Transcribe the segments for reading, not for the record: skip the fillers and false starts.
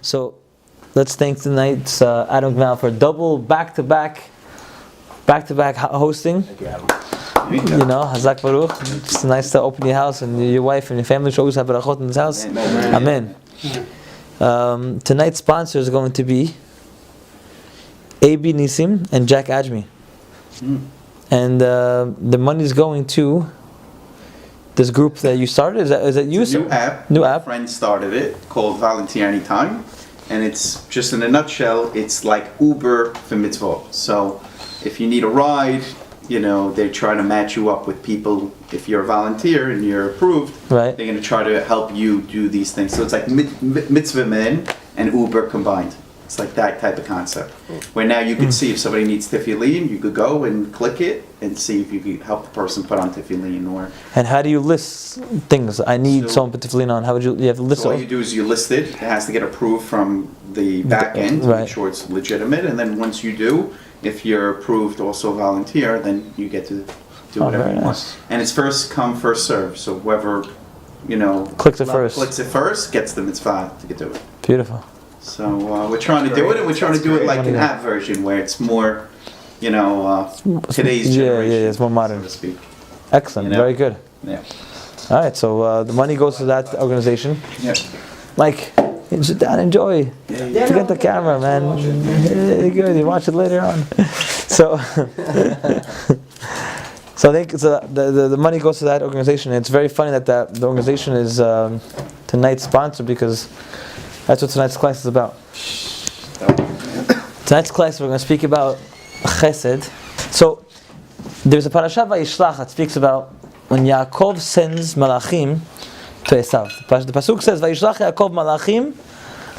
So let's thank tonight's Adam Gmal for double back-to-back hosting. Thank you, Adam. You know, Hazak Baruch. It's nice to open your house and your wife and your family should always have berachot in this house. Amen. Tonight's sponsor is going to be A.B. Nisim and Jack Ajmi. And the money is going to this group that you started. Is that you? It's a new app. New app. A friend started it called Volunteer Anytime, and it's just in a nutshell, it's like Uber for mitzvah. So if you need a ride, you know, they're trying to match you up with people. If you're a volunteer and you're approved, Right. they're going to try to help you do these things. So it's like mitzvah men and Uber combined. It's like that type of concept. Where now you can see if somebody needs tefillin, you could go and click it and see if you could help the person put on tefillin. Or And how do you list things? I need someone put tefillin on. How would you have to list so all it? you do is you list it. It has to get approved from the back end to Right. make sure it's legitimate. And then once you do, if you're approved also volunteer, then you get to do whatever very you nice. want. And it's first come, first serve. So whoever, you know, Clicks it first. gets the mitzvah to get to it. Beautiful. So we're trying to do it, and we're trying to do it like an app version where it's more, you know, today's generation. Yeah, it's more modern. so to speak. Excellent. You know? Very good. Yeah. All right, so the money goes to that organization. Yeah. Like, you sit down, enjoy. Forget the camera, man. Yeah, good. You watch it later on. So, so I think the money goes to that organization. And it's very funny that the organization is tonight's sponsor because that's what tonight's class is about. Tonight's class we're going to speak about chesed. So there's a Parashat Vayeira that speaks about when Yaakov sends malachim to Esav. The pasuk says Vayishlach Yaakov malachim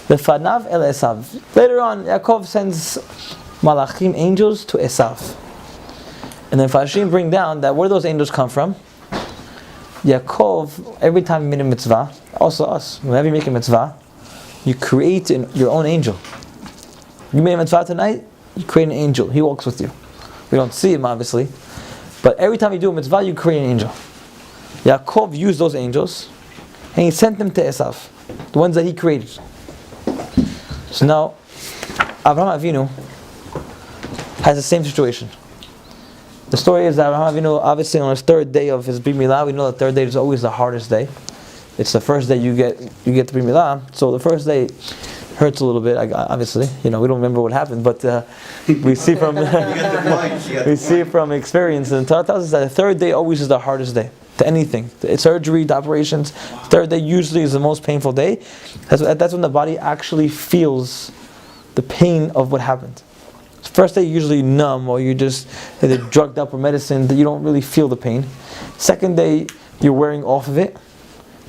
lefanav el Esav. Later on, Yaakov sends malachim, angels, to Esav. And then Farshim bring down that where those angels come from. Yaakov, every time he made a mitzvah, also us, whenever you make a mitzvah, you create your own angel. You made a mitzvah tonight, you create an angel. He walks with you. We don't see him, obviously. But every time you do a mitzvah, you create an angel. Yaakov used those angels, and he sent them to Esav, the ones that he created. So now, Avraham Avinu has the same situation. The story is that Avraham Avinu, obviously on his third day of his Brit Milah, we know the third day is always the hardest day. It's the first day you get to Brit Milah, so the first day hurts a little bit. Obviously, we don't remember what happened, but we see from we see from experience, and the Torah tells us that the third day always is the hardest day to anything. The surgery, the operations. The third day usually is the most painful day. That's when the body actually feels the pain of what happened. First day you're usually numb, or you're just either drugged up or medicine that you don't really feel the pain. Second day you're wearing off of it,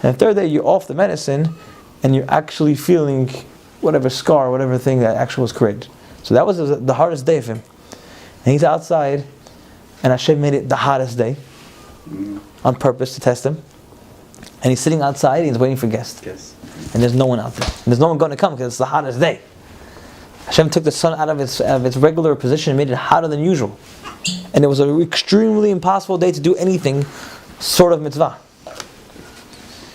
and the third day you're off the medicine, and you're actually feeling whatever scar, whatever thing that actually was created. So that was the hardest day of him. And he's outside, and Hashem made it the hottest day on purpose to test him. And he's sitting outside, and he's waiting for guests. Yes. And there's no one out there. And there's no one going to come because it's the hottest day. Hashem took the sun out of its regular position and made it hotter than usual. And it was an extremely impossible day to do anything sort of mitzvah.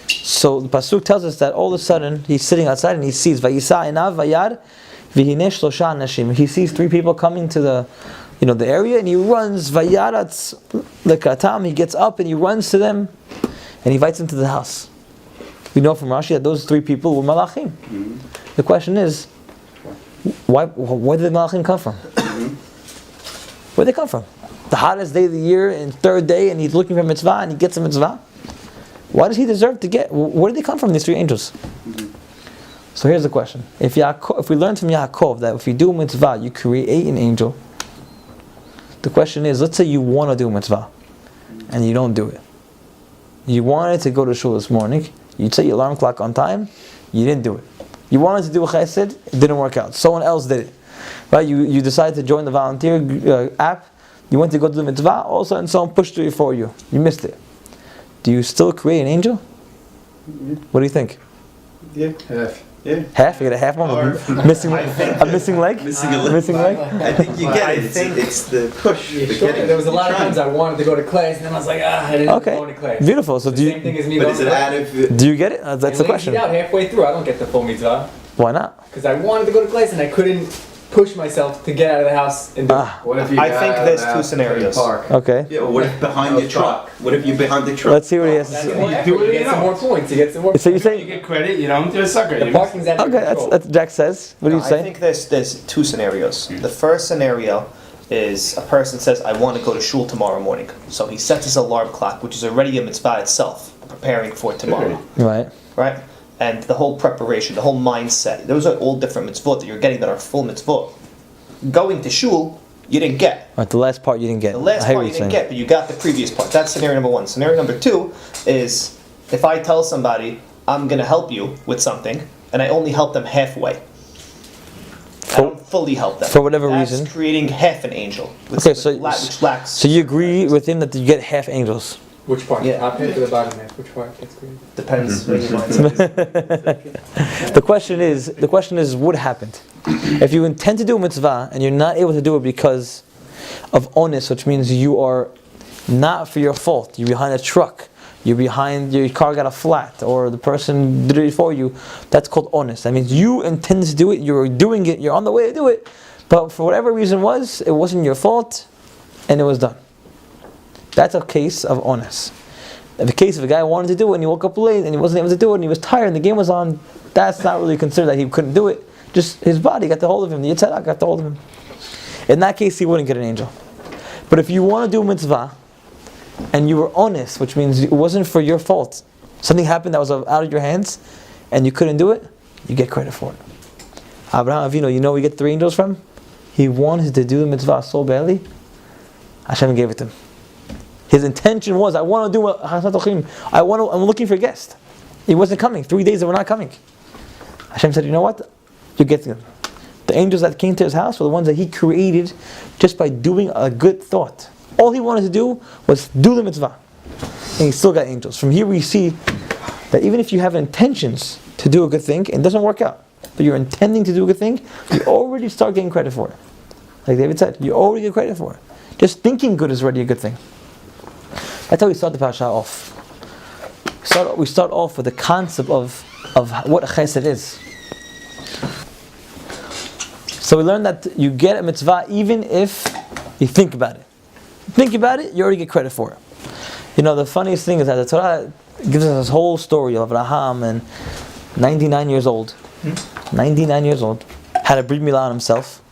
So the pasuk tells us that all of a sudden he's sitting outside and he sees Vayisa enav vayad v'hineh shlosha anashim. He sees three people coming to the area, and he runs vayaratz lekatam. He gets up and he runs to them and he invites them to the house. We know from Rashi that those three people were malachim. The question is, where did the malachim come from? Where did they come from? The hottest day of the year and third day, and he's looking for a mitzvah and he gets a mitzvah. Why does he deserve to get? Where did they come from, these three angels? So here's the question: If we learn from Yaakov that if you do a mitzvah, you create an angel. The question is: let's say you want to do a mitzvah, and you don't do it. You wanted to go to shul this morning. You set your alarm clock on time. You didn't do it. You wanted to do a chesed. It didn't work out. Someone else did it. Right? You decided to join the volunteer app. You went to go do the mitzvah. All of a sudden, someone pushed it for you. You missed it. Do you still create an angel? What do you think? Yeah. Half. Yeah. Half? You get a half one? A missing leg? Missing a leg? I think you get it. It's the push. There was a lot of times I wanted to go to class, and then I was like, I didn't go to class. Beautiful. So same thing as me. But is it out of? Do you get it? That's the question. Out halfway through, I don't get the full mitzvah. Why not? Because I wanted to go to class and I couldn't push myself to get out of the house and do it. What if you I got think out of there's the two house scenarios. in the park? Okay. Yeah, what if behind the truck? What if you're behind the truck? Let's see what he has to That's say. more effort. do it You get some enough. more points. You get some more So you're You saying, get credit, you don't. You're a sucker. The You parking's out of okay, control. that's Jack says. What do you I say? think there's two scenarios. The first scenario is a person says, I want to go to shul tomorrow morning. So he sets his alarm clock, which is already a mitzvah itself, preparing for tomorrow. Right. Right? And the whole preparation, the whole mindset, those are all different mitzvot that you're getting that are full mitzvot. Going to shul, you didn't get. Right, the last part you didn't get. The last I hear part what you you're didn't saying. get, but you got the previous part. That's scenario number one. Scenario number two is if I tell somebody I'm going to help you with something, and I only help them halfway. I don't fully help them. for whatever That's reason. creating half an angel. With, Okay, so which lacks. so you agree with him that you get half angels? Which part? Yeah. Top half or the bottom half? Which part gets created? Depends where your mindset is. The question is what happened? If you intend to do a mitzvah and you're not able to do it because of onus, which means you are not for your fault, you're behind a truck, you're behind, your car got a flat, or the person did it for you, that's called onus. That means you intend to do it, you're doing it, you're on the way to do it, but for whatever reason it wasn't your fault, and it was done. That's a case of onus. The case of a guy wanted to do it and he woke up late and he wasn't able to do it and he was tired and the game was on, that's not really considered that he couldn't do it. Just his body got the hold of him, the Yitzhak got the hold of him. In that case, he wouldn't get an angel. But if you want to do a mitzvah and you were honest, which means it wasn't for your fault, something happened that was out of your hands and you couldn't do it, you get credit for it. Abraham Avinu, you know where we get 3 angels from? He wanted to do the mitzvah so badly, Hashem gave it to him. His intention was, I want to do I'm looking for a guest. He wasn't coming. 3 days they were not coming. Hashem said, you know what? You get them. The angels that came to his house were the ones that he created just by doing a good thought. All he wanted to do was do the mitzvah. And he still got angels. From here we see that even if you have intentions to do a good thing, and it doesn't work out, but you're intending to do a good thing, you already start getting credit for it. Like David said, you already get credit for it. Just thinking good is already a good thing. That's how we start the parasha off. We start off with the concept of what chesed is. So we learn that you get a mitzvah even if you think about it. Think about it, you already get credit for it. You know, the funniest thing is that the Torah gives us this whole story of Abraham and 99 years old. 99 years old. Had a brit milah on himself.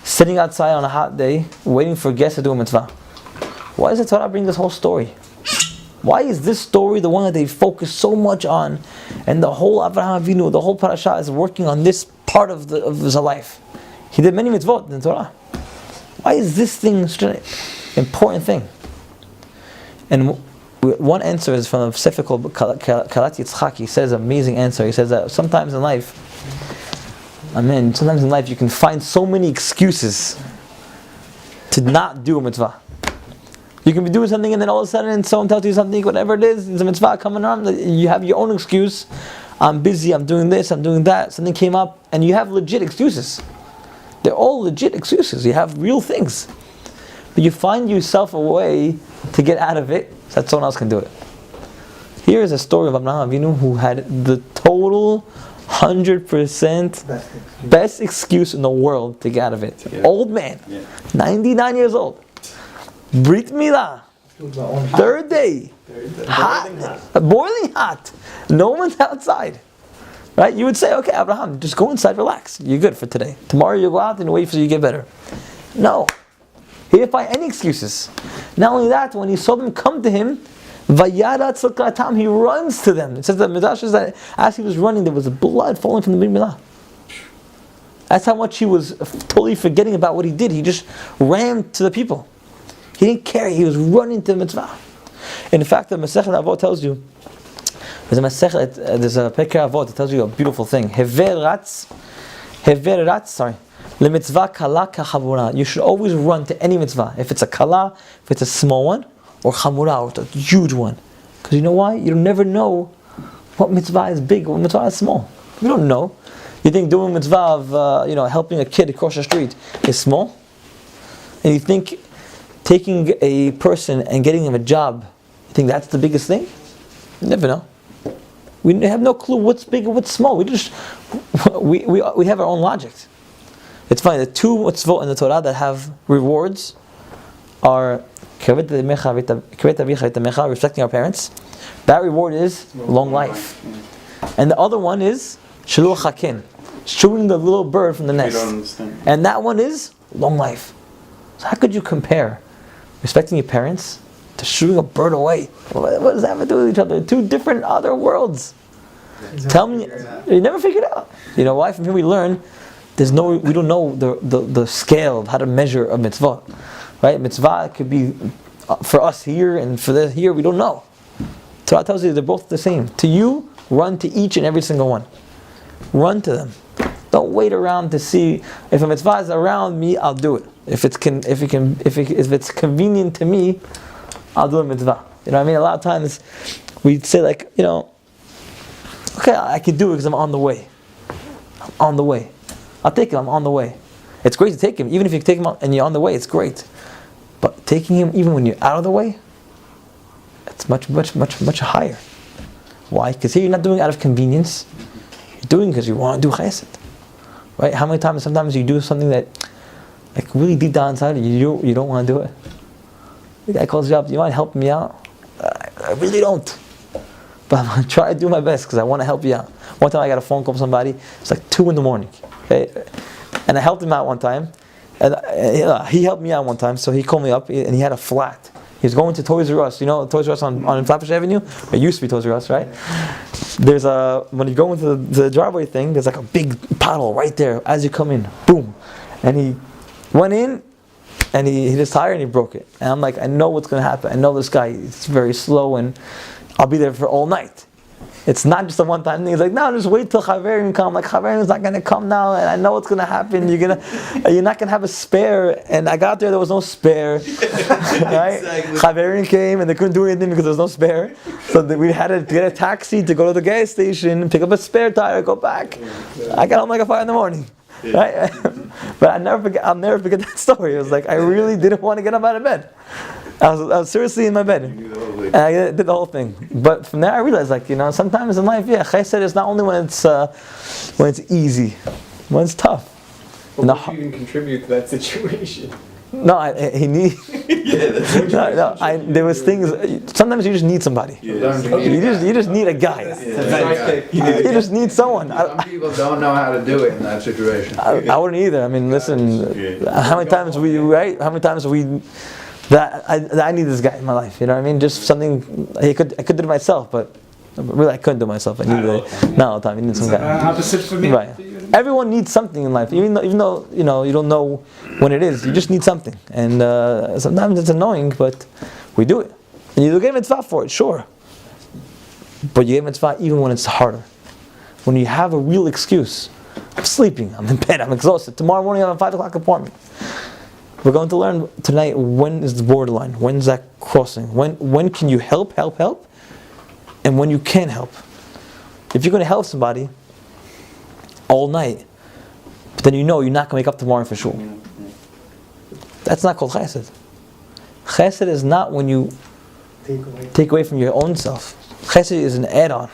Sitting outside on a hot day, waiting for guests to do a mitzvah. Why does the Torah bring this whole story? Why is this story the one that they focus so much on, and the whole Avraham Avinu, the whole parasha is working on this part of his life? He did many mitzvot in the Torah. Why is this thing such an important thing? And one answer is from a Sefer called Kalat Yitzchak. He says an amazing answer. He says that sometimes in life you can find so many excuses to not do a mitzvah. You can be doing something and then all of a sudden someone tells you something, whatever it is, there's a mitzvah coming on, you have your own excuse. I'm busy, I'm doing this, I'm doing that, something came up, and you have legit excuses. They're all legit excuses, you have real things. But you find yourself a way to get out of it so that someone else can do it. Here is a story of Abraham Avinu who had the total 100% best excuse in the world to get out of it. Yeah. Old man, 99 years old. Brit milah, 3rd day, boiling hot, no one's outside, right? You would say, okay, Abraham, just go inside, relax, you're good for today. Tomorrow you go out and wait for you to get better. No, he didn't find any excuses. Not only that, when he saw them come to him, Vayara tzilkatam, he runs to them. It says that Midrash says that as he was running, there was blood falling from the Brit milah. That's how much he was totally forgetting about what he did. He just ran to the people. He didn't care. He was running to the mitzvah. In fact, the Masechet Avot tells you, there's a Pekar Avot that tells you a beautiful thing. Hever ratz, lemitzvah kala kachamura. You should always run to any mitzvah. If it's a kala, if it's a small one, or chamura, or it's a huge one. Because you know why? You never know what mitzvah is big, what mitzvah is small. You don't know. You think doing mitzvah of helping a kid across the street is small, and you think taking a person and getting him a job, you think that's the biggest thing? You never know. We have no clue what's big and what's small. We have our own logic. It's funny, the two mitzvot in the Torah that have rewards are respecting our parents. That reward is long life. And the other one is shiluach haken, shooing the little bird from the nest. don't understand. And that one is long life. So how could you compare respecting your parents to shooting a bird away? What does that have to do with each other? Two different other worlds. Tell me, you never figured it out. You know why? From here we learn we don't know the scale of how to measure a mitzvah. Right? Mitzvah could be for us here and for this here, we don't know. Torah tells you they're both the same. To you, run to each and every single one. Run to them. Don't wait around to see if a mitzvah is around me. I'll do it. If it's convenient to me, I'll do a mitzvah. You know what I mean? A lot of times we say like, okay, I can do it because I'm on the way. I'm on the way. I'll take him. I'm on the way. It's great to take him. Even if you take him out and you're on the way, it's great. But taking him even when you're out of the way, it's much higher. Why? Because here you're not doing it out of convenience. You're doing it because you want to do chesed. Right? How many times, sometimes you do something that, like really deep down inside you don't want to do it. The guy calls you up, you want to help me out? I really don't. But I'm going to try to do my best because I want to help you out. One time I got a phone call from somebody, it's like 2 in the morning. Okay? And I helped him out one time. And he helped me out one time, so he called me up and he had a flat. He was going to Toys R Us. You know Toys R Us on Flatbush Avenue? It used to be Toys R Us, right? There's when you go into the driveway thing, there's like a big pothole right there as you come in. Boom. And he went in and he hit his tire and he broke it. And I'm like, I know what's going to happen. I know this guy is very slow and I'll be there for all night. It's not just a one-time thing. He's like, no, just wait till Chaverim come. Like, Chaverim's not going to come now, and I know what's going to happen. You're not going to have a spare. And I got there was no spare. Right? Exactly. Chaverim came, and they couldn't do anything because there was no spare. So we had to get a taxi to go to the gas station, pick up a spare tire, go back. I got home like a 5 in the morning. Right? But I'll never forget that story. It was like, I really didn't want to get up out of bed. I was seriously in my bed. And I did the whole thing. But from there I realized, sometimes in life, chesed is not only when it's easy, when it's tough. But what you can contribute to that situation? No, he need. There was things. Sometimes you just need somebody. Yes. You just need a guy. You just need someone. Some people don't know how to do it in that situation. I wouldn't either. I mean, listen. How many times that I need this guy in my life, you know what I mean? Just something I could do it myself, but really I couldn't do it myself. I needed it. Not all the time. You need some guy. Opposite for me. Right. Everyone needs something in life, even though you don't know when it is. You just need something, and sometimes it's annoying, but we do it. And you get mitzvah for it, sure. But you get mitzvah even when it's harder. When you have a real excuse. I'm sleeping. I'm in bed. I'm exhausted. Tomorrow morning I have a 5 o'clock appointment. We're going to learn tonight when is the borderline, when is that crossing, when can you help, and when you can't help. If you're going to help somebody all night, but then you're not going to wake up tomorrow for sure. That's not called chesed. Chesed is not when you take away from your own self. Chesed is an add-on.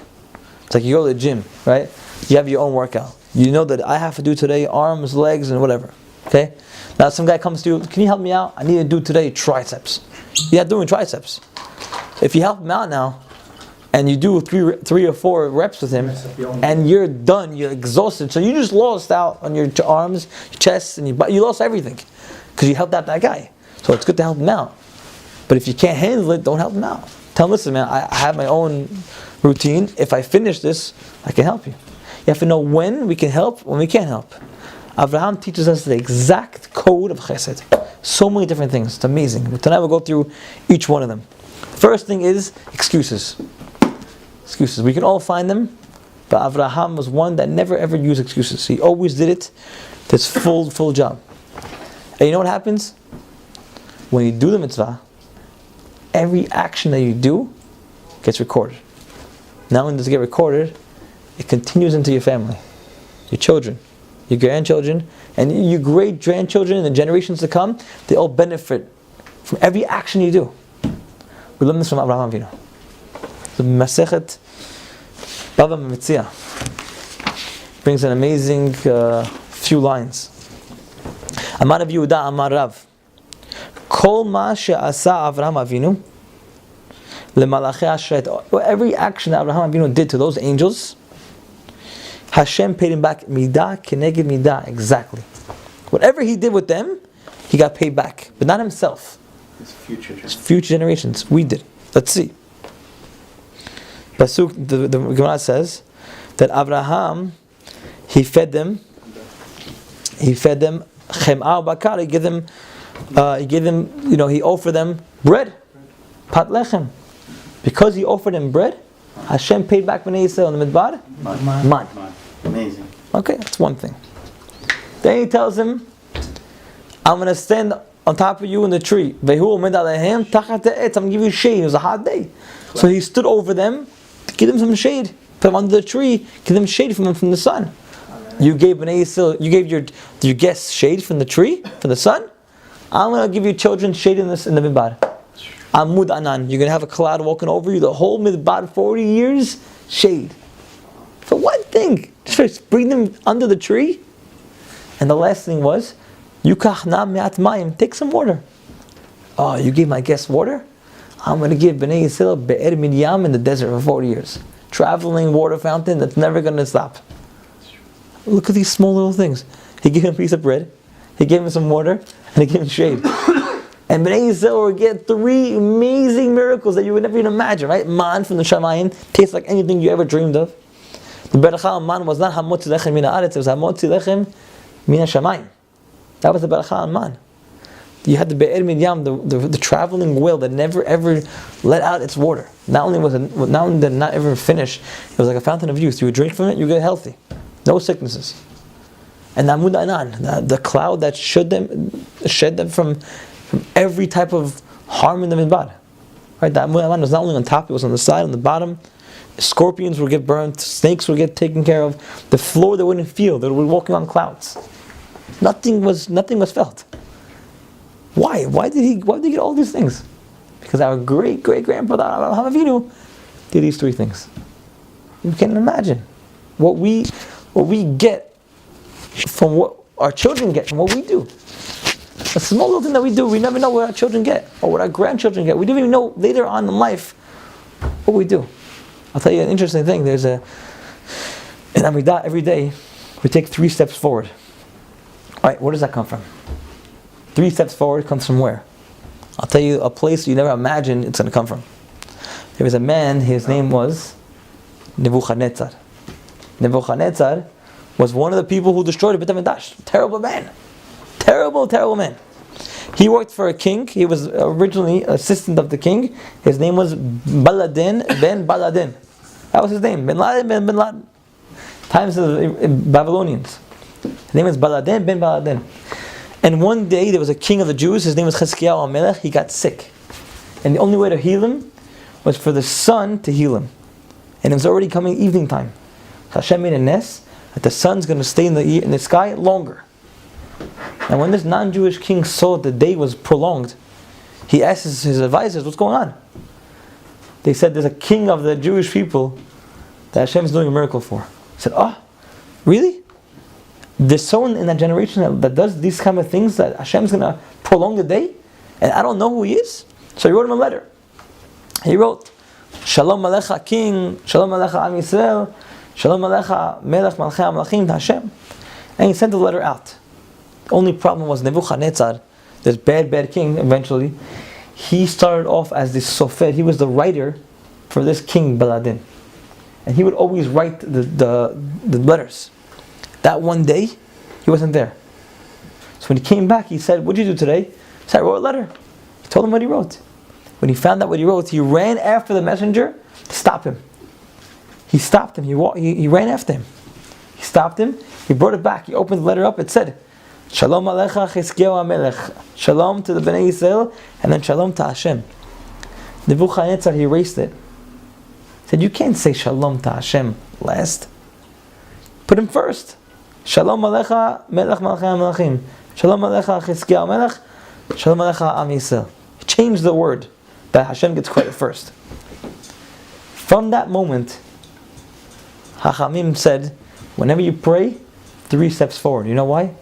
It's like you go to the gym, right? You have your own workout. You know that I have to do today arms, legs, and whatever. Okay? Now some guy comes to you, can you help me out? I need to do today triceps. You're not doing triceps. If you help him out now, and you do three or 4 reps with him, and you're done, you're exhausted, so you just lost out on your arms, your chest, and you lost everything. Because you helped out that guy. So it's good to help him out. But if you can't handle it, don't help him out. Tell him, listen man, I have my own routine. If I finish this, I can help you. You have to know when we can help, when we can't help. Abraham teaches us the exact code of chesed. So many different things. It's amazing. Tonight we'll go through each one of them. First thing is excuses. Excuses. We can all find them, but Abraham was one that never ever used excuses. He always did it. That's full job. And you know what happens? When you do the mitzvah, every action that you do gets recorded. Not only does it get recorded, it continues into your family, your children, your grandchildren, and your great-grandchildren and the generations to come. They all benefit from every action you do. We learn this from Abraham Avinu. The Masechet Baba Metzia brings an amazing few lines. Amar Rav Yehuda Amar Rav, Kol ma she'asa Avraham Avinu lemalachei Ashret. Every action that Avraham Avinu did to those angels, Hashem paid him back midah keneged midah, exactly. Whatever he did with them, he got paid back, but not himself. It's future. It's future generations. We did. Let's see. Pasuk, the Gemara says that Abraham, he fed them chem'ah bakar. He gave them, he offered them bread, pat lechem. Because he offered them bread, Hashem paid back Bnei Yisrael in the Midbar. Man. Amazing. Okay, that's one thing. Then he tells him, I'm going to stand on top of you in the tree. I'm going to give you shade. It was a hot day. So he stood over them to give them some shade. Put them under the tree, give them shade from the sun. You gave Bnei Yisrael, you gave your guests shade from the tree, from the sun. I'm going to give your children shade in the midbar. Amud Anan. You're going to have a cloud walking over you the whole midbar, 40 years, shade. For one thing, just bring them under the tree. And the last thing was, Yukach na me'at mayim, take some water. Oh, you gave my guests water? I'm going to give Bnei Yisrael be'er midyam in the desert for 40 years. Traveling water fountain that's never going to stop. Look at these small little things. He gave him a piece of bread, he gave him some water, and he gave him shade. And Bnei Yisrael will get 3 amazing miracles that you would never even imagine, right? Man from the Shamayim tastes like anything you ever dreamed of. The Beracha man was not Hamotzi Lechem Mina Aretz, it was Hamotzi Lechem Mina Shamayim. That was the Beracha on man. You had the Be'er Midyam, the traveling well that never ever let out its water. Not only did it not ever finish, it was like a fountain of youth. You would drink from it, you get healthy. No sicknesses. And Amud Anan, the cloud that shed them from every type of harm in the midbar. Right? The Amud Anan was not only on top, it was on the side, on the bottom. Scorpions would get burnt, snakes would get taken care of. The floor they wouldn't feel, they were walking on clouds. Nothing was felt. Why? Why did he get all these things? Because our great grandfather Avraham Avinu did these 3 things. You can imagine what we get from what our children get from what we do. A small little thing that we do, we never know what our children get or what our grandchildren get. We don't even know later on in life what we do. I'll tell you an interesting thing. There's in Amidah every day we take 3 steps forward. All right, where does that come from? 3 steps forward comes from where? I'll tell you a place you never imagined it's going to come from. There was a man, his name was Nebuchadnezzar. Nebuchadnezzar was one of the people who destroyed the Beit HaMikdash. Terrible man. Terrible man. He worked for a king. He was originally assistant of the king. His name was Baladin ben Baladin. That was his name. Ben Laden. Times of the Babylonians. His name is Baladin ben Baladin. And one day there was a king of the Jews. His name was Chizkiyahu HaMelech. He got sick. And the only way to heal him was for the sun to heal him. And it was already coming evening time. Hashem made a nest that the sun's going to stay in the sky longer. And when this non-Jewish king saw the day was prolonged, he asked his advisors, what's going on? They said, there's a king of the Jewish people that Hashem is doing a miracle for. He said, really? There's someone in that generation that does these kind of things that Hashem's going to prolong the day? And I don't know who he is? So he wrote him a letter. He wrote, Shalom Alecha King, Shalom Alecha Am Yisrael, Shalom Alecha Melech Malchei HaMelachim to Hashem. And he sent the letter out. The only problem was Nebuchadnezzar, this bad king, eventually, he started off as the Sofed. He was the writer for this king, Baladin. And he would always write the letters. That one day, he wasn't there. So when he came back, he said, what did you do today? He said, I wrote a letter. He told him what he wrote. When he found out what he wrote, he ran after the messenger to stop him. He stopped him. He ran after him. He stopped him. He brought it back. He opened the letter up. It said, Shalom Alecha Chizkiyahu HaMelech. Shalom to the Bnei Yisrael, and then Shalom to Hashem. Nebuchadnezzar, he erased it. He said, you can't say Shalom to Hashem last. Put him first. Shalom Alecha Melech Malchei HaMelachim. Shalom Alecha Chizkiyahu HaMelech. Shalom Alecha Am Yisrael. He changed the word, that Hashem gets credit first. From that moment, Hachamim said, whenever you pray, 3 steps forward. You know why?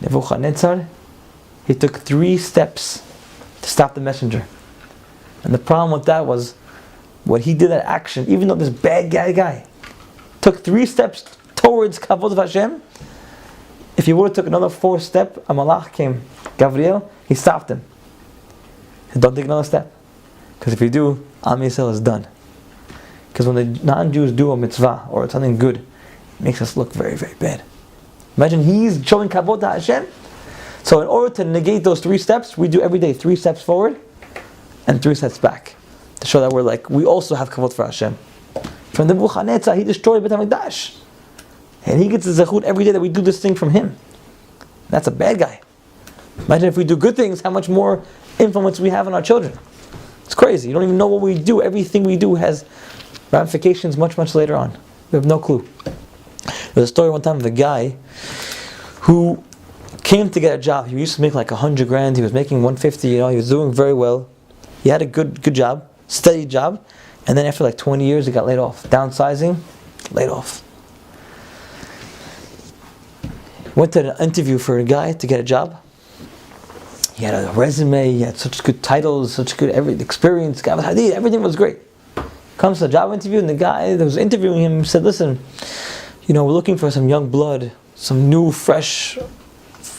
Nebuchadnezzar, he took 3 steps to stop the messenger. And the problem with that was, what he did, that action, even though this bad guy took 3 steps towards Kavod of Hashem, if he would have took another 4 steps, a malach came, Gabriel, he stopped him. He said, don't take another step. Because if you do, Am Yisrael is done. Because when the non-Jews do a mitzvah or something good, it makes us look very, very bad. Imagine he's showing Kavod to Hashem. So in order to negate those 3 steps, we do every day 3 steps forward and 3 steps back. To show that we also have Kavod for Hashem. From the Nebuchadnezzar, he destroyed Beit HaMikdash. And he gets the zechut every day that we do this thing from him. That's a bad guy. Imagine if we do good things, how much more influence we have on our children. It's crazy. You don't even know what we do. Everything we do has ramifications much, much later on. We have no clue. There's a story one time of a guy who came to get a job. He used to make like 100 grand. He was making 150. He was doing very well. He had a good job, steady job. And then after like 20 years, he got laid off. Downsizing, laid off. Went to an interview for a guy to get a job. He had a resume, he had such good titles, such good experience, everything was great. Comes to a job interview, and the guy that was interviewing him said, listen, we're looking for some young blood, some new, fresh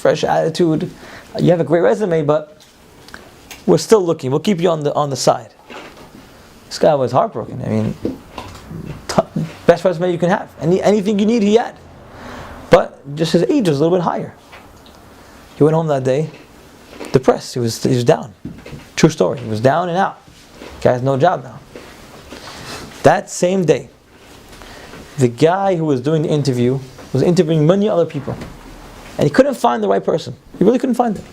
attitude. You have a great resume, but we're still looking. We'll keep you on the side. This guy was heartbroken. Best resume you can have. Anything you need, he had. But just his age was a little bit higher. He went home that day, depressed. He was down. True story. He was down and out. Guy has no job now. That same day, the guy who was doing the interview was interviewing many other people, and he couldn't find the right person. He really couldn't find it.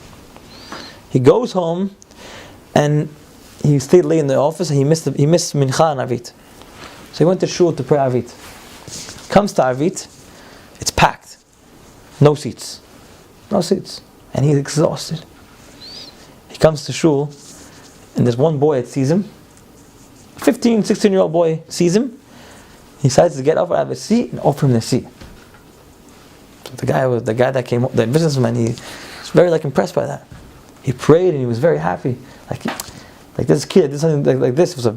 He goes home, and he stayed late in the office, and he missed Mincha and Arvit. So he went to shul to pray Arvit. Comes to Arvit, it's packed, no seats, and he's exhausted. He comes to shul, and there's one boy that sees him. 15, 16-year-old boy sees him. He decides to get up out of his seat and offer him the seat. So the guy that came, the businessman, he was very impressed by that. He prayed and he was very happy. Like this kid did something like this. It was a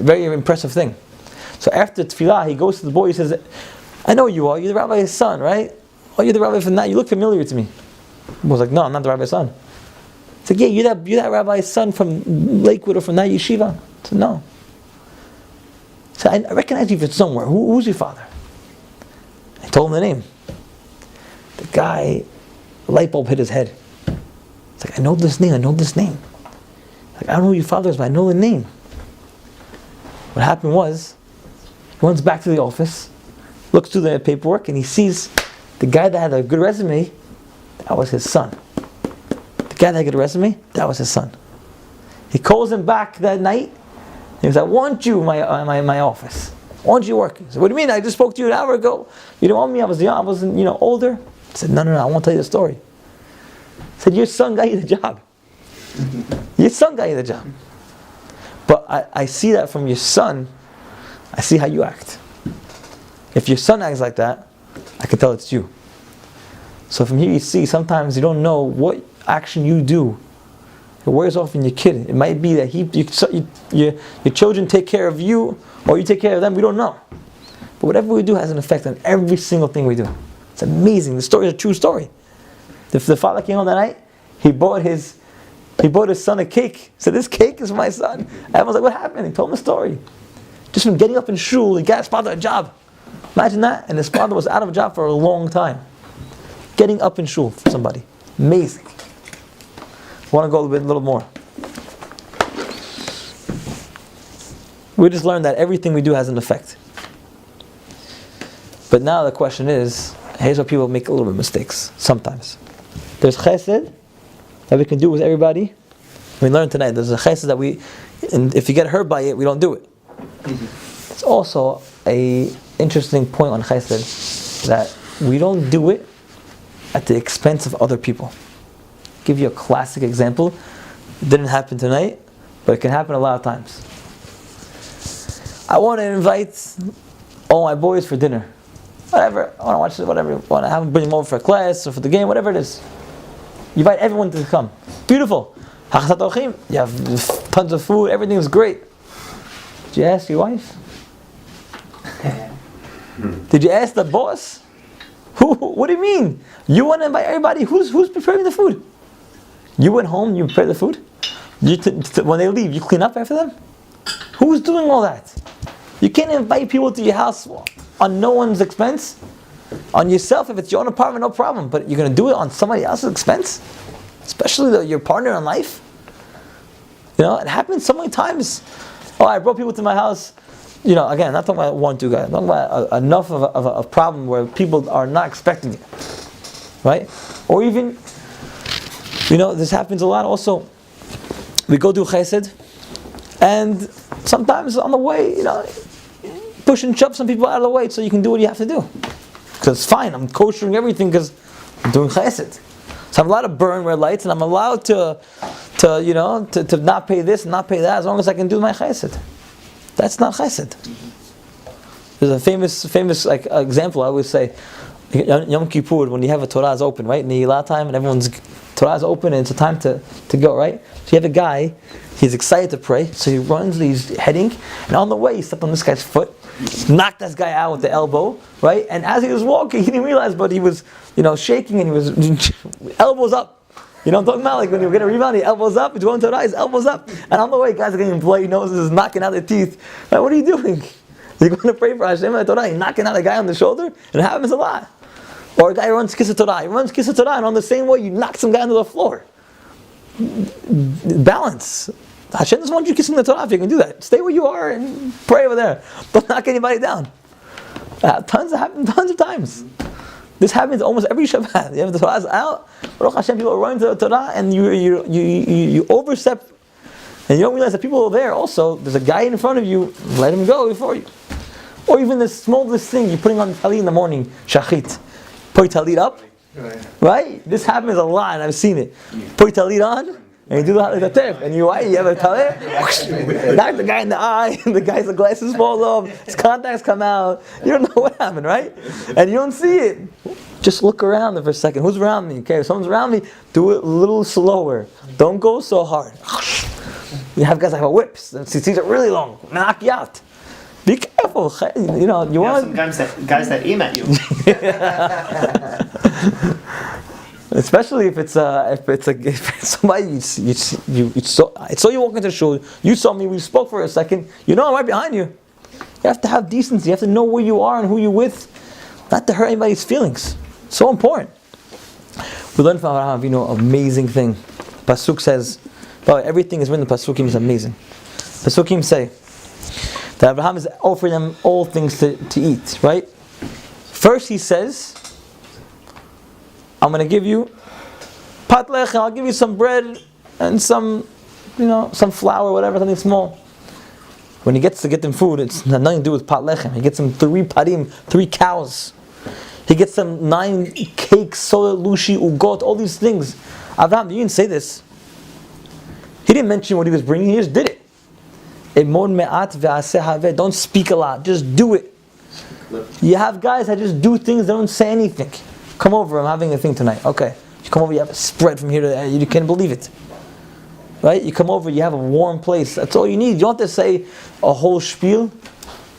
very impressive thing. So after tefillah, he goes to the boy. He says, "I know you are. You're the rabbi's son, right? Oh, you're the rabbi from that. You look familiar to me." He was like, "No, I'm not the rabbi's son." He said, "Yeah, you're that rabbi's son from Lakewood or from that yeshiva." I said, "No." So I recognize you from somewhere. Who's your father? I told him the name. The guy, the light bulb hit his head. It's like, I know this name. Like, I don't know who your father is, but I know the name. What happened was, he runs back to the office, looks through the paperwork, and he sees the guy that had a good resume, that was his son. The guy that had a good resume, that was his son. He calls him back that night. He goes, "I want you in my office. I want you working." He said, "What do you mean? I just spoke to you an hour ago. You don't want me. I was young. I wasn't, older." I said, No. I won't tell you the story. I said, "Your son got you the job. Your son got you the job. But I see that from your son. I see how you act. If your son acts like that, I can tell it's you. So from here you see, sometimes you don't know what action you do. It wears off in your kid. It might be that your children take care of you, or you take care of them. We don't know. But whatever we do has an effect on every single thing we do. It's amazing. The story is a true story. The father came home that night. He bought his son a cake. He said, "This cake is for my son." Everyone was like, "What happened?" He told him the story. Just from getting up in shul, he got his father a job. Imagine that. And his father was out of a job for a long time. Getting up in shul for somebody. Amazing. I want to go a little more. We just learned that everything we do has an effect. But now the question is, here's where people make a little bit of mistakes, sometimes. There's chesed that we can do with everybody. We learned tonight, there's a chesed that and if you get hurt by it, we don't do it. It's also an interesting point on chesed, that we don't do it at the expense of other people. Give you a classic example. It didn't happen tonight, but it can happen a lot of times. I want to invite Oh, my boys for dinner. Whatever. I want to watch it, whatever. I want to have them bring them over for a class or for the game, whatever it is. You invite everyone to come. Beautiful. You have tons of food, everything's great. Did you ask your wife? Did you ask the boss? What do you mean? You want to invite everybody? Who's preparing the food? You went home, you prepared the food? When they leave, you clean up after them? Who's doing all that? You can't invite people to your house on no one's expense. On yourself, if it's your own apartment, no problem. But you're going to do it on somebody else's expense? Especially your partner in life? It happens so many times. Oh, I brought people to my house. Again, not talking about 1, 2 guys. I'm talking about enough of a problem where people are not expecting it. Right? Or even, this happens a lot also. We go do chesed, and sometimes on the way, push and shove some people out of the way so you can do what you have to do. Because it's fine, I'm koshering everything because I'm doing chesed. So I'm allowed to burn red lights, and I'm allowed to not pay this and not pay that as long as I can do my chesed. That's not chesed. There's a famous example I always say. Yom Kippur, when you have a Torah is open, right? Neilah time, and everyone's Torah is open, and it's a time to go, right? So you have a guy, he's excited to pray, so he runs, he's heading, and on the way he stepped on this guy's foot, knocked this guy out with the elbow, right? And as he was walking, he didn't realize, but he was, shaking, and he was elbows up. I'm talking about like when you're getting a rebound, the elbows up, he's going to the right, his elbows up, and on the way, guys are getting bloody noses, knocking out their teeth. Like, what are you doing? You're going to pray for Hashem and Torah, you're knocking out a guy on the shoulder? It happens a lot. Or a guy runs chesed Torah, and on the same way, you knock some guy onto the floor. Balance. Hashem doesn't want you kissing the Torah if you can do that. Stay where you are and pray over there. Don't knock anybody down. Tons of times. This happens almost every Shabbat. You have the Torah's out, Baruch Hashem, people are running to the Torah, and you overstep, and you don't realize that people are there also. There's a guy in front of you, let him go before you. Or even the smallest thing, you're putting on talit in the morning, shachit. Put your talit up, right? This happens a lot, and I've seen it. Put your talit on, and you do the tip, and you have a talit, knock the guy in the eye, and the guy's glasses fall off, his contacts come out. You don't know what happened, right? And you don't see it. Just look around for a second. Who's around me? Okay, if someone's around me, do it a little slower. Don't go so hard. You have guys that have whips, and CCs are really long, knock you out. Be careful. You want some guys that aim at you. Especially if it's somebody you saw. I saw you walk into the shul. You saw me. We spoke for a second. I'm right behind you. You have to have decency. You have to know where you are and who you're with, not to hurt anybody's feelings. So important. We learned from Abraham Avinu amazing thing. Pasuk says, everything is written in the Pasukim is amazing. Pasukim say that Abraham is offering them all things to eat, right? First he says, I'm going to give you pat lechem, I'll give you some bread and some flour, whatever, something small. When he gets to get them food, it's nothing to do with pat lechem. He gets them 3 parim, 3 cows. He gets them 9 cakes, soya, lushi, ugot, all these things. Abraham, you didn't say this. He didn't mention what he was bringing, he just did it. Don't speak a lot, just do it. You have guys that just do things, they don't say anything. Come over, I'm having a thing tonight. Okay. You come over, you have a spread from here to there, you can't believe it. Right? You come over, you have a warm place. That's all you need. You don't have to say a whole spiel.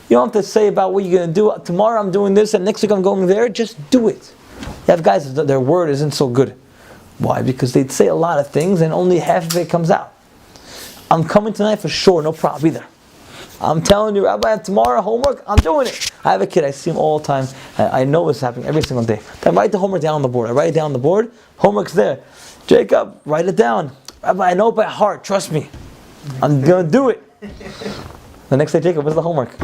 You don't have to say about what you're going to do. Tomorrow I'm doing this and next week I'm going there. Just do it. You have guys that their word isn't so good. Why? Because they'd say a lot of things and only half of it comes out. I'm coming tonight for sure, no problem either. I'm telling you, Rabbi, tomorrow homework, I'm doing it. I have a kid, I see him all the time. I know what's happening every single day. I write the homework down on the board. I write it down on the board, homework's there. Jacob, write it down. Rabbi, I know it by heart, trust me. I'm going to do it. The next day, Jacob, what's the homework?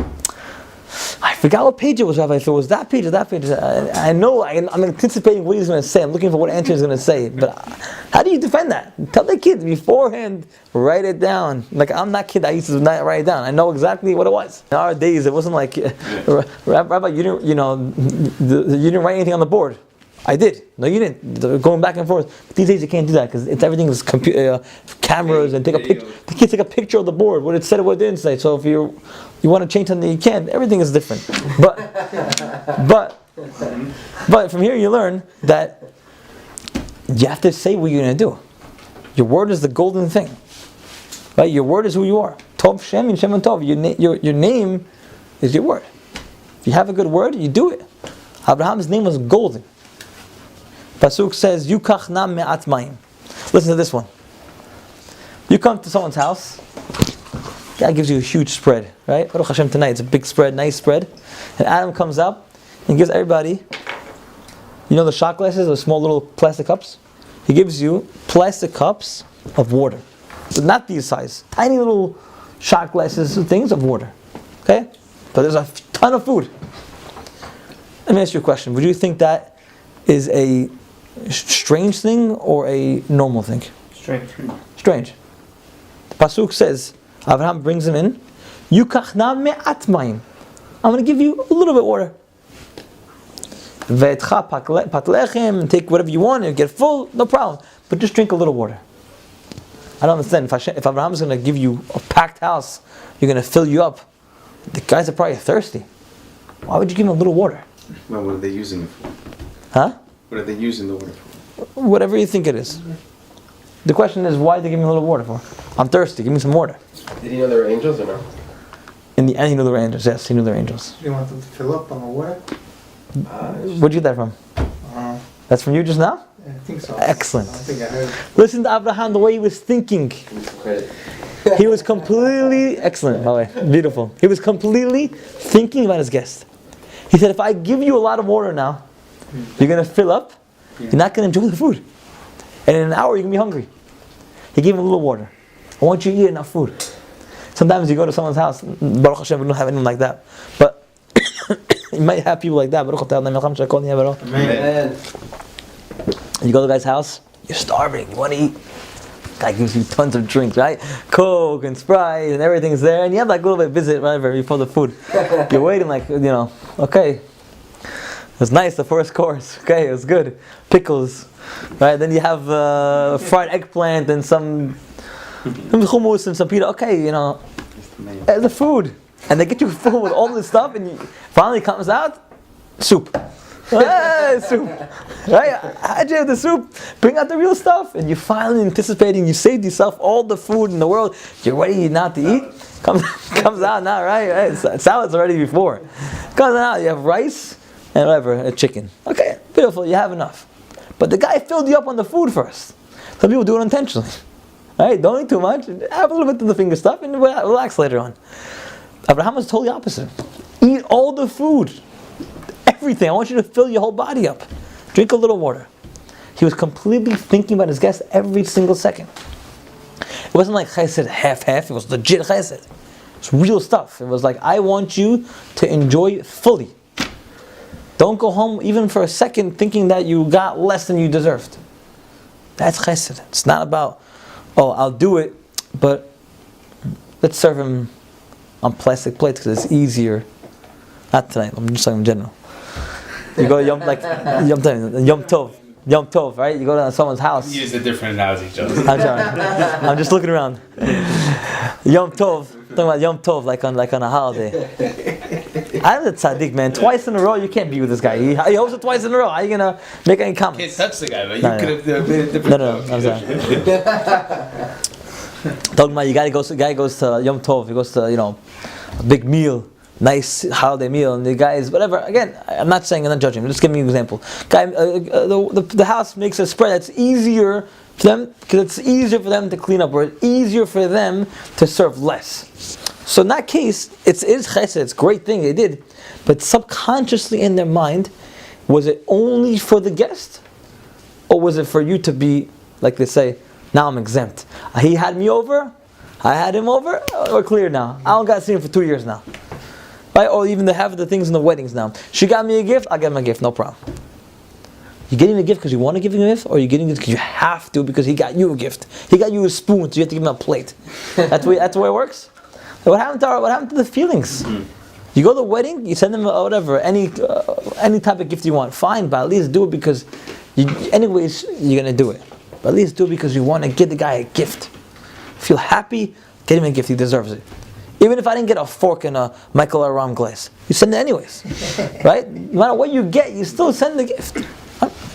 I forgot what page it was, Rabbi. If it was that page or that page, I know, I'm anticipating what he's going to say. I'm looking for what answer he's going to say. But how do you defend that? Tell the kid beforehand, write it down. Like, I'm that kid that used to not write it down. I know exactly what it was. In our days, it wasn't like, Rabbi, you didn't write anything on the board. I did. No, you didn't. They're going back and forth. But these days you can't do that because everything is cameras and take a picture. The kids take a picture of the board, what it said, what it didn't say. So if you want to change something, you can't. Everything is different. But from here you learn that you have to say what you're going to do. Your word is the golden thing, right? Your word is who you are. Tov Shem and Shem and Tov. Your name is your word. If you have a good word, you do it. Abraham's name was golden. Pasuk says, "Yukach nam me'at mayim." Listen to this one. You come to someone's house. God gives you a huge spread, right? Baruch Hashem tonight, it's a big spread, nice spread. And Adam comes up and gives everybody, you know the shot glasses, those small little plastic cups? He gives you plastic cups of water. So not these size, tiny little shot glasses, things of water. Okay? But there's a ton of food. Let me ask you a question. Would you think that is a strange thing or a normal thing? Strange. The Pasuk says, Abraham brings him in, Yukach na me'at mayim. I'm going to give you a little bit of water. Ve'etcha pat lechem, take whatever you want and get full, no problem. But just drink a little water. I don't understand. If Abraham's going to give you a packed house, you're going to fill you up, the guys are probably thirsty. Why would you give them a little water? Well, what are they using it for? Huh? What are they using the water for? Whatever you think it is. The question is, why they give me a little water for? I'm thirsty, give me some water. Did he know there were angels or no? In the end, he knew there were angels. Yes, he knew there were angels. You want them to fill up on the water? Where'd you get that from? That's from you just now? I think so. Excellent. I think I heard. Listen to Abraham, the way he was thinking. Credit. He was completely, excellent by the way, beautiful. He was completely thinking about his guest. He said, if I give you a lot of water now, you're going to fill up, you're not going to enjoy the food. And in an hour, you're going to be hungry. He gave him a little water. I want you to eat enough food. Sometimes you go to someone's house, Baruch Hashem, we don't have anyone like that. But you might have people like that. Amen. You go to the guy's house, you're starving, you want to eat. Guy gives you tons of drinks, right? Coke and Sprite and everything's there. And you have like a little bit of visit, whatever, before the food. You're waiting like, okay. It was nice, the first course. Okay, it was good. Pickles, right? Then you have fried eggplant and some hummus and some pita. Okay, there's the food. And they get you full with all this stuff and finally comes out, soup. Soup. Right? How'd you have the soup? Bring out the real stuff. And you're finally anticipating, you saved yourself all the food in the world. You're ready not to eat. Comes out now, right? Salad's already before. Comes out, you have rice and whatever, a chicken. Okay, beautiful, you have enough. But the guy filled you up on the food first. Some people do it intentionally. Right? Don't eat too much. Have a little bit of the finger stuff and relax later on. Abraham was totally opposite. Eat all the food. Everything. I want you to fill your whole body up. Drink a little water. He was completely thinking about his guest every single second. It wasn't like chesed half-half. It was legit chesed. It's real stuff. It was like, I want you to enjoy fully. Don't go home even for a second thinking that you got less than you deserved. That's chesed. It's not about, I'll do it, but let's serve him on plastic plates because it's easier. Not tonight. I'm just talking in general. You go Yom Tov, right? You go to someone's house. Use a different analogy, Joe. I'm sorry. I'm just looking around. Yom Tov. Talking about Yom Tov, like on a holiday. I'm the tzaddik, man. Twice in a row, you can't be with this guy. He hosted twice in a row. How are you gonna make any comments? Can't touch the guy, but you could have made a different. No. I'm sorry. Talking about the guy goes to Yom Tov. He goes to a big meal. Nice holiday meal, and the guys, whatever. Again, I'm not judging. I'm just giving you an example. Guy, the house makes a spread that's easier for them because it's easier for them to clean up, or it's easier for them to serve less. So in that case, it is chesed. It's a great thing they did, but subconsciously in their mind, was it only for the guest, or was it for you to be, like they say, now I'm exempt. He had me over, I had him over. We're clear now. I don't got to see him for 2 years now. Right? Or even they have the things in the weddings now. She got me a gift, I'll get him a gift, no problem. You getting a gift because you want to give him a gift, or you getting it because you have to because he got you a gift. He got you a spoon, so you have to give him a plate. That's the way it works. What happened to the feelings? You go to the wedding, you send them whatever, any type of gift you want. Fine, but at least do it because, anyways, you're gonna do it. But at least do it because you want to give the guy a gift. Feel happy, get him a gift. He deserves it. Even if I didn't get a fork and a Michael Aram glass, you send it anyways, right? No matter what you get, you still send the gift.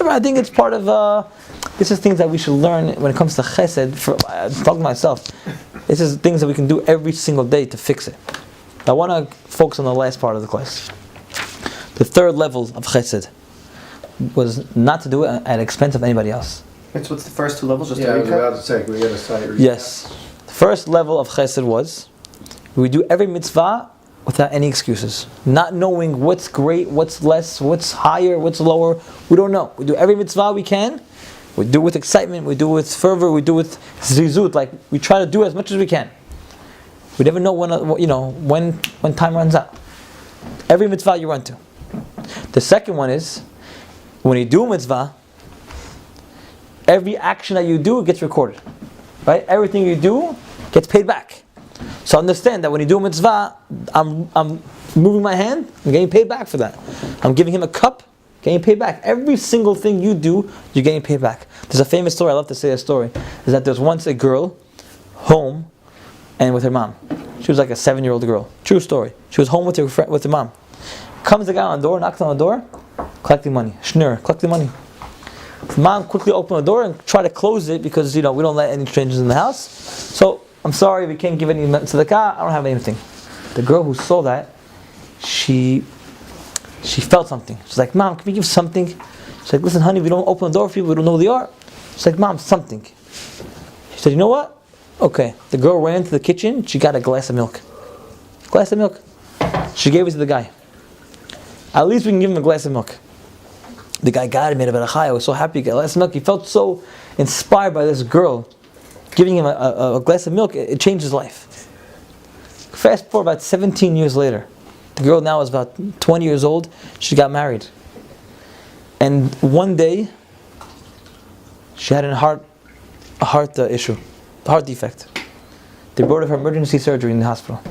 I think it's part of. This is things that we should learn when it comes to chesed. I'm talking to myself. This is things that we can do every single day to fix it. I want to focus on the last part of the class. The third level of chesed was not to do it at the expense of anybody else. What's the first two levels? Just Yeah, I to was recap? about to say, can we get a site recap? Yes. The first level of chesed was we do every mitzvah without any excuses. Not knowing what's great, what's less, what's higher, what's lower. We don't know. We do every mitzvah we can. We do it with excitement, we do it with fervor, we do it with zizut. Like we try to do as much as we can. We never know when time runs out. Every mitzvah you run to. The second one is when you do a mitzvah, every action that you do gets recorded. Right? Everything you do gets paid back. So understand that when you do a mitzvah, I'm moving my hand, I'm getting paid back for that. I'm giving him a cup, getting paid back. Every single thing you do, you're getting paid back. There's a famous story, I love to say a story, is that there's once a girl home and with her mom. She was like a 7-year-old girl. True story. She was home with her mom. Comes the guy on the door, knocks on the door, collecting money. Schnur, collecting money. The mom quickly opened the door and tried to close it because we don't let any strangers in the house. So I'm sorry, we can't give any tzedakah. I don't have anything. The girl who saw that, she felt something. She's like, Mom, can we give something? She's like, listen, honey, we don't open the door for people. We don't know who they are. She's like, Mom, something. She said, you know what? Okay. The girl ran into the kitchen. She got a glass of milk. Glass of milk. She gave it to the guy. At least we can give him a glass of milk. The guy got it, made a beracha. I was so happy he got a glass of milk. He felt so inspired by this girl giving him a glass of milk. It changed his life. Fast forward about 17 years later. The girl now is about 20 years old. She got married. And one day, she had a heart issue, a heart defect. They brought her for emergency surgery in the hospital.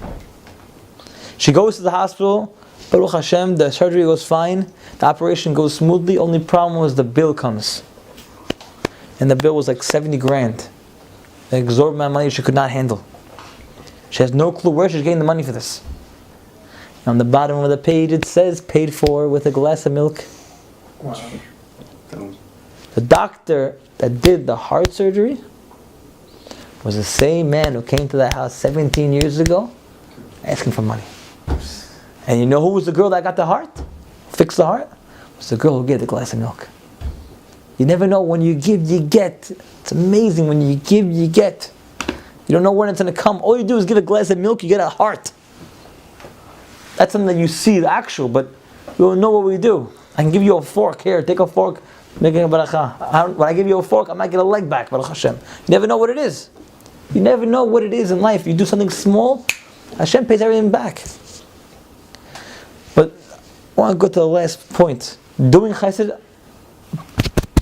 She goes to the hospital. Baruch Hashem, the surgery goes fine. The operation goes smoothly. Only problem was the bill comes. And the bill was like 70 grand. An exorbitant amount of money she could not handle. She has no clue where she's getting the money for this. On the bottom of the page it says, paid for with a glass of milk. Wow. The doctor that did the heart surgery was the same man who came to that house 17 years ago asking for money. And you know who was the girl that got the heart? Fixed the heart? It was the girl who gave the glass of milk. You never know, when you give, you get. It's amazing, when you give, you get. You don't know when it's going to come. All you do is give a glass of milk, you get a heart. That's something that you see, the actual, but you don't know what we do. I can give you a fork. Here, take a fork, make a beracha. When I give you a fork, I might get a leg back, Baruch Hashem. You never know what it is. You never know what it is in life. You do something small, Hashem pays everything back. But I want to go to the last point. Doing chesed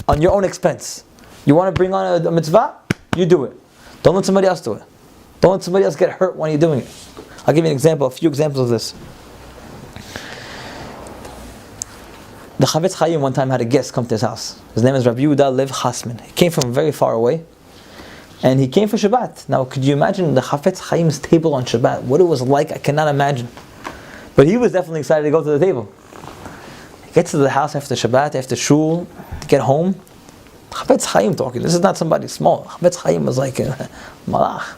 on your own expense. You want to bring on a mitzvah? You do it. Don't let somebody else do it. Don't let somebody else get hurt when you're doing it. I'll give you an example, a few examples of this. The Chavetz Chaim one time had a guest come to his house. His name is Rabbi Lev Chasman. He came from very far away. And he came for Shabbat. Now, could you imagine the Chavetz Chaim's table on Shabbat? What it was like, I cannot imagine. But he was definitely excited to go to the table. He gets to the house after Shabbat, after Shul, to get home. Chavetz Chaim talking. This is not somebody small. Chavetz Chaim was like a malach.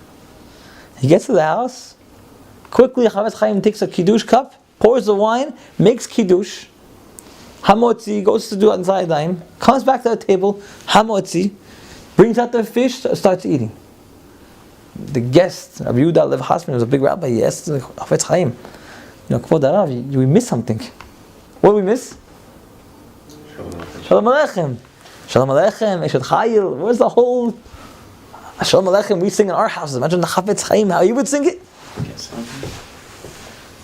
He gets to the house. Quickly, Chavetz Chaim takes a kiddush cup, pours the wine, makes kiddush. Hamotzi, goes to do it inside Zayim, comes back to the table, Hamotzi, brings out the fish, starts eating. The guest, Rabbi Yehuda Lev Chasman, was a big rabbi. He asked Chavetz Chaim, Kvod Harav, we missed something. What did we miss? Shalom Aleichem. Shalom Aleichem, Eshet Chayil. Where's the whole Shalom Aleichem we sing in our houses? Imagine the Chavetz Chaim, how he would sing it.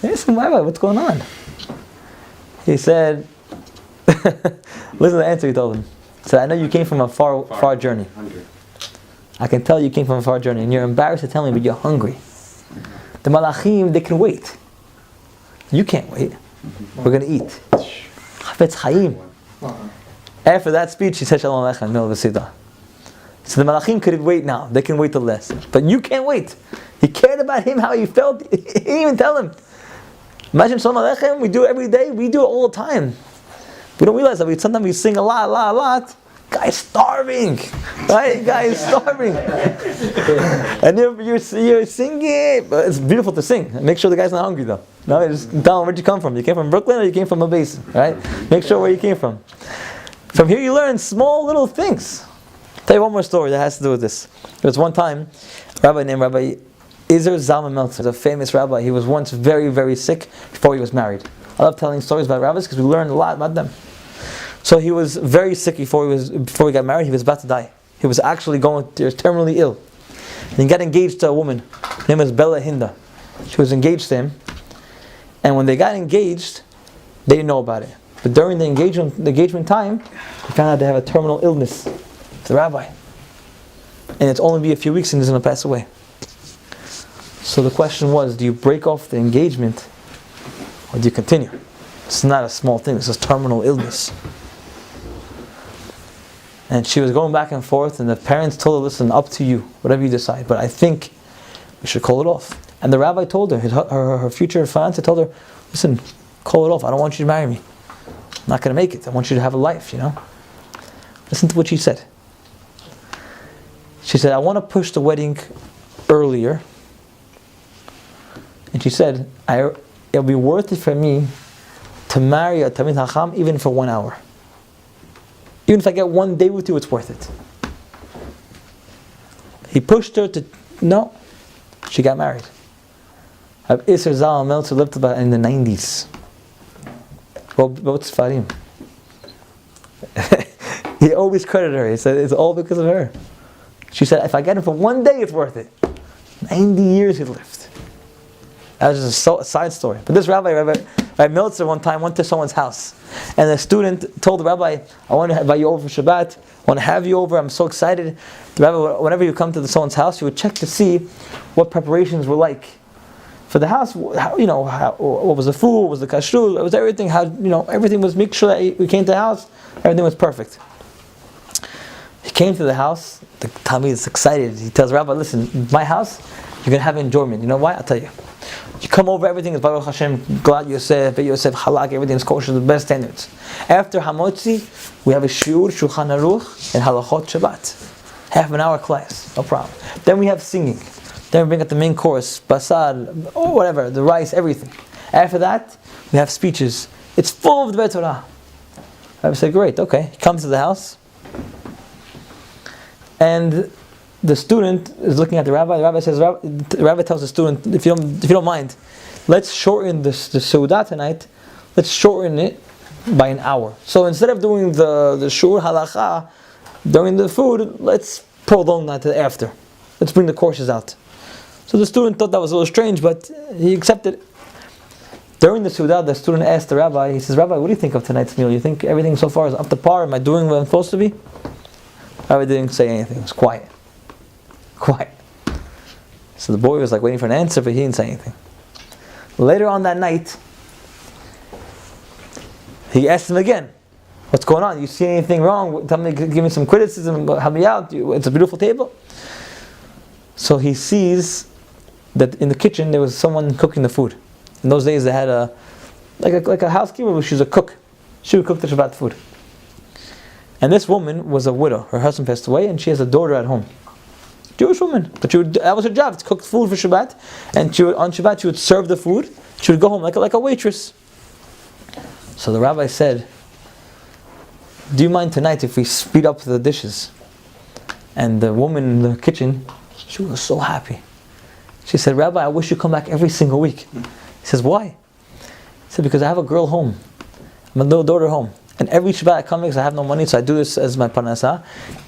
Yes, Rabbi, what's going on? He said, listen to the answer he told him. He said, I know you came from a far journey. I can tell you came from a far journey, and you're embarrassed to tell me, but you're hungry. The Malachim, they can wait. You can't wait. We're going to eat. Chafetz Chaim. After that speech, he said Shalom Aleichem in the middle of the Siddur. So the Malachim could wait now. They can wait till less. But you can't wait. He cared about him, how he felt. He didn't even tell him. Imagine Shalom Aleichem, we do it every day. We do it all the time. We don't realize that sometimes we sing a lot. Guy's starving. Right? Guy is starving. And you're singing. But it's beautiful to sing. Make sure the guy's not hungry though. No, you just tell him where'd you come from. You came from Brooklyn or you came from a basin. Right? Make sure where you came from. From here you learn small little things. I'll tell you one more story that has to do with this. There was one time, a rabbi named Rabbi Izer Zalman Meltzer, a famous rabbi. He was once very, very sick before he was married. I love telling stories about rabbis because we learn a lot about them. So he was very sick before he got married. He was about to die. He was actually terminally ill. And he got engaged to a woman. Her name was Bella Hinda. She was engaged to him. And when they got engaged, they didn't know about it. But during the engagement time, he found out they have a terminal illness. It's the rabbi. And it's only be a few weeks and he's going to pass away. So the question was, do you break off the engagement or do you continue? It's not a small thing. It's a terminal illness. And she was going back and forth, and the parents told her, listen, up to you, whatever you decide. But I think we should call it off. And the rabbi told her, her future fiancé told her, listen, call it off. I don't want you to marry me. I'm not going to make it. I want you to have a life, Listen to what she said. She said, I want to push the wedding earlier. And she said, it'll be worth it for me to marry a Talmid Chacham even for 1 hour. Even if I get 1 day with you, it's worth it. He pushed her to, no. She got married. Rabbi Izer Zalman Meltzer lived about in the 90s. What's Farim? He always credited her. He said, it's all because of her. She said, if I get him for 1 day, it's worth it. 90 years he lived. That was just a side story. But this Rabbi Meltzer one time went to someone's house. And the student told the rabbi, I want to invite you over for Shabbat. I want to have you over. I'm so excited. The rabbi, whenever you come to someone's house, you would check to see what preparations were like for the house. What was the food? What was the kashrut? It was everything. Everything was, make sure that we came to the house. Everything was perfect. He came to the house. The Talmid is excited. He tells Rabbi, listen, my house, you're going to have enjoyment. You know why? I'll tell you. You come over, everything is Baruch Hashem, Glad Yosef, Bet Yosef, Halak, everything is kosher, the best standards. After Hamotzi, we have a shiur, Shulchan Aruch, and Halachot Shabbat. Half an hour class, no problem. Then we have singing. Then we bring out the main course, basar, or whatever, the rice, everything. After that, we have speeches. It's full of the Torah. I said, great, okay. He comes to the house, and the student is looking at the rabbi. The rabbi tells the student, if you don't mind, let's shorten the Seudah tonight. Let's shorten it by an hour. So instead of doing the shur halacha during the food, let's prolong that to after. Let's bring the courses out. So the student thought that was a little strange, but he accepted it. During the Seudah, the student asked the rabbi, he says, Rabbi, what do you think of tonight's meal? You think everything so far is up to par? Am I doing what I'm supposed to be? The rabbi didn't say anything. It was quiet. So the boy was like waiting for an answer, but he didn't say anything. Later on that night, he asked him again, what's going on? You see anything wrong? Tell me, give me some criticism, help me out. It's a beautiful table. So he sees that in the kitchen there was someone cooking the food. In those days they had like a housekeeper, but she was a cook. She would cook the Shabbat food. And this woman was a widow. Her husband passed away and she has a daughter at home. Jewish woman, but that was her job, to cook food for Shabbat, and on Shabbat she would serve the food. She would go home like a waitress. So the rabbi said, do you mind tonight if we speed up the dishes? And the woman in the kitchen, she was so happy. She said, Rabbi, I wish you come back every single week. He says, why? He said, because I have a girl home, my little daughter home, and every Shabbat I come because I have no money, so I do this as my parnasa,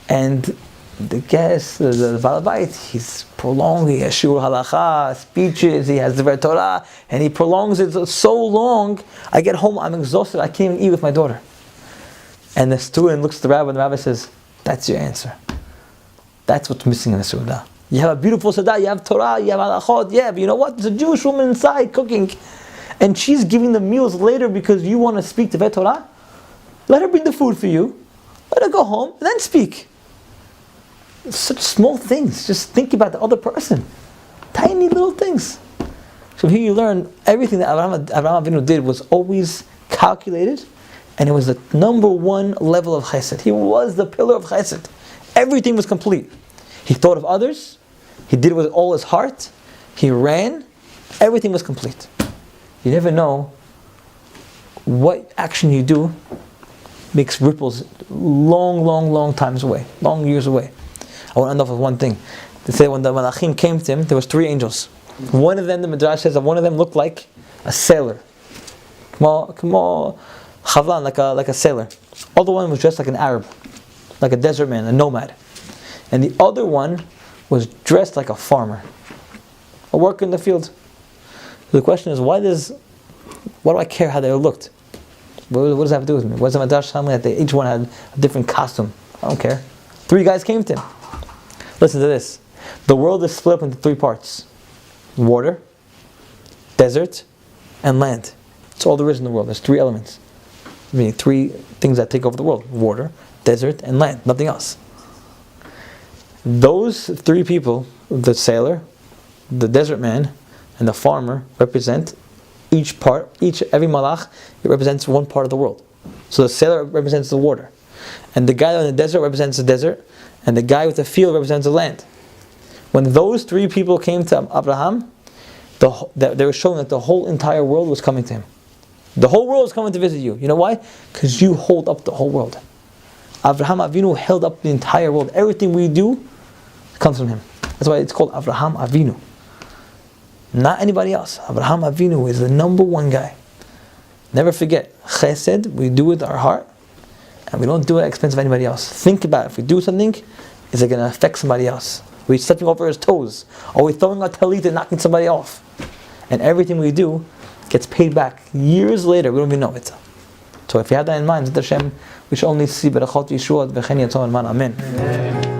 and the guest, the Baal Bayit, he's prolonged, he has shiur halacha, speeches, he has the Torah, and he prolongs it so long, I get home, I'm exhausted, I can't even eat with my daughter. And the student looks at the rabbi, and the rabbi says, that's your answer. That's what's missing in the Seudah. You have a beautiful Seudah, you have Torah, you have halachot, yeah, but you know what? There's a Jewish woman inside cooking. and she's giving the meals later because you want to speak to Vet Torah, let her bring the food for you, let her go home, and then speak. It's such small things. Just think about the other person. Tiny little things. So here you learn everything that Avraham Avinu did was always calculated, and it was the number one level of chesed. He was the pillar of chesed. Everything was complete. He thought of others. He did it with all his heart. He ran. Everything was complete. You never know what action you do makes ripples long times away, long years away. I want to end off with one thing. They say when the Malachim came to him, there was 3 angels. One of them, the Midrash says that one of them looked like a sailor. Chavlan, like a sailor. The other one was dressed like an Arab, like a desert man, a nomad. And the other one was dressed like a farmer, a worker in the field. The question is, why do I care how they looked? What does that have to do with me? Why does the Midrash tell me that each one had a different costume? I don't care. 3 guys came to him. Listen to this. The world is split up into 3 parts. Water, desert, and land. That's all there is in the world. There's 3 elements. Meaning 3 things that take over the world. Water, desert, and land. Nothing else. Those 3 people, the sailor, the desert man, and the farmer, represent every malach, it represents one part of the world. So the sailor represents the water. And the guy in the desert represents the desert. And the guy with the field represents the land. When those 3 people came to Abraham, they were showing that the whole entire world was coming to him. The whole world is coming to visit you. You know why? Because you hold up the whole world. Avraham Avinu held up the entire world. Everything we do comes from him. That's why it's called Avraham Avinu. Not anybody else. Avraham Avinu is the number one guy. Never forget, chesed, we do with our heart, and we don't do it at the expense of anybody else. Think about it. If we do something, is it going to affect somebody else? Are we stepping over his toes? Are we throwing our talit and knocking somebody off? And everything we do gets paid back years later. We don't even know it. So if you have that in mind, Hashem, we should only see Berachot Yeshuot V'chen Yatzon Man. Amen.